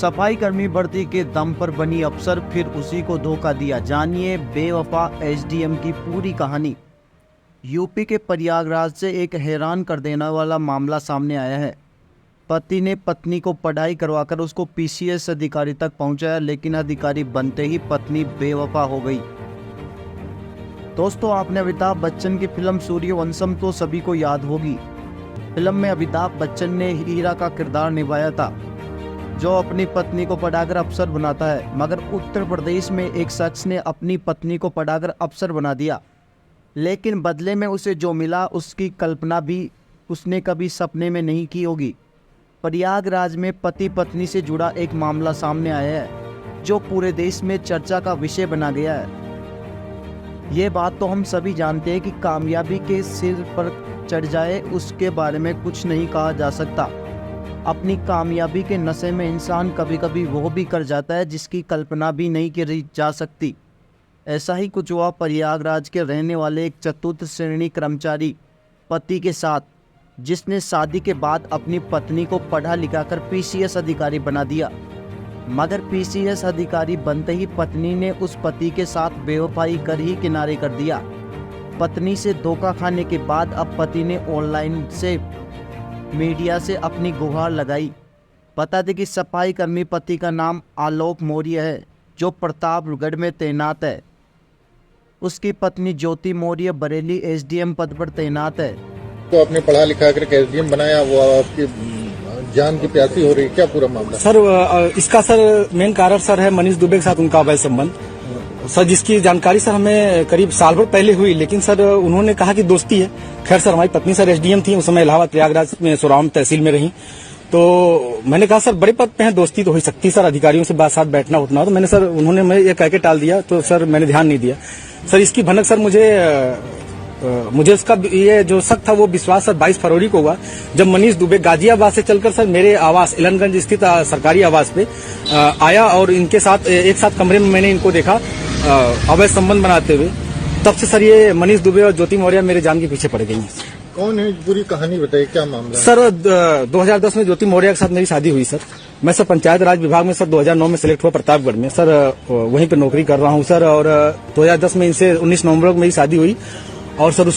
सफाई कर्मी भर्ती के दम पर बनी अफसर, फिर उसी को धोखा दिया। जानिए बेवफा एसडीएम की पूरी कहानी। यूपी के प्रयागराज से एक हैरान कर देने वाला मामला सामने आया है। पति ने पत्नी को पढ़ाई करवाकर उसको पीसीएस अधिकारी तक पहुंचाया, लेकिन अधिकारी बनते ही पत्नी बेवफा हो गई। दोस्तों, आपने अमिताभ बच्चन की फिल्म सूर्यवंशम तो सभी को याद होगी। फिल्म में अमिताभ बच्चन ने हीरा का किरदार निभाया था, जो अपनी पत्नी को पढ़ाकर अफसर बनाता है। मगर उत्तर प्रदेश में एक शख्स ने अपनी पत्नी को पढ़ाकर अफसर बना दिया, लेकिन बदले में उसे जो मिला उसकी कल्पना भी उसने कभी सपने में नहीं की होगी। प्रयागराज में पति पत्नी से जुड़ा एक मामला सामने आया है, जो पूरे देश में चर्चा का विषय बना गया है। ये बात तो हम सभी जानते हैं कि कामयाबी के सिर पर चढ़ जाए उसके बारे में कुछ नहीं कहा जा सकता। अपनी कामयाबी के नशे में इंसान कभी कभी वो भी कर जाता है जिसकी कल्पना भी नहीं की जा सकती। ऐसा ही कुछ हुआ प्रयागराज के रहने वाले एक चतुर्थ श्रेणी कर्मचारी पति के साथ, जिसने शादी के बाद अपनी पत्नी को पढ़ा लिखाकर पीसीएस अधिकारी बना दिया। मगर पीसीएस अधिकारी बनते ही पत्नी ने उस पति के साथ बेवफाई कर ही किनारे कर दिया। पत्नी से धोखा खाने के बाद अब पति ने ऑनलाइन से मीडिया से अपनी गुहार लगाई। बता दें कि सफाई कर्मी पति का नाम आलोक मौर्य है, जो प्रतापगढ़ में तैनात है। उसकी पत्नी ज्योति मौर्य बरेली एसडीएम पद पर तैनात है। तो आपने पढ़ा लिखा करके एसडीएम बनाया, वो आपकी जान की प्यासी हो रही, क्या पूरा मामला? सर, इसका सर मेन कारण सर है मनीष दुबे के साथ उनका अवैध संबंध। सर, जिसकी जानकारी सर हमें करीब साल भर पहले हुई, लेकिन सर उन्होंने कहा कि दोस्ती है। खैर सर, हमारी पत्नी सर एसडीएम थी, उस समय इलाहाबाद प्रयागराज में सोराम तहसील में रही। तो मैंने कहा सर बड़े पद पे हैं, दोस्ती तो हो सकती है सर, अधिकारियों से बात साथ बैठना उठना। तो मैंने सर, उन्होंने मैं ये कह के टाल दिया, तो सर मैंने ध्यान नहीं दिया। सर इसकी भनक सर मुझे उसका ये जो शक था वो विश्वास सर 22 फरवरी को हुआ, जब मनीष दुबे गाजियाबाद से चलकर सर मेरे आवास इलनगंज स्थित सरकारी आवास पे आया और इनके साथ एक साथ कमरे में मैंने इनको देखा अवैध संबंध बनाते हुए। तब से सर ये मनीष दुबे और ज्योति मौर्य मेरे जान के पीछे पड़ गई हैं। कौन है, पूरी कहानी बताइए, क्या मामला? सर 2010 में ज्योति मौर्य के साथ मेरी शादी हुई सर। मैं सर पंचायत राज विभाग में सर 2009 में सिलेक्ट हुआ प्रतापगढ़ में सर, वहीं पे नौकरी कर रहा हूँ सर। और 2010 में इनसे 19 नवंबर को मेरी शादी हुई और सर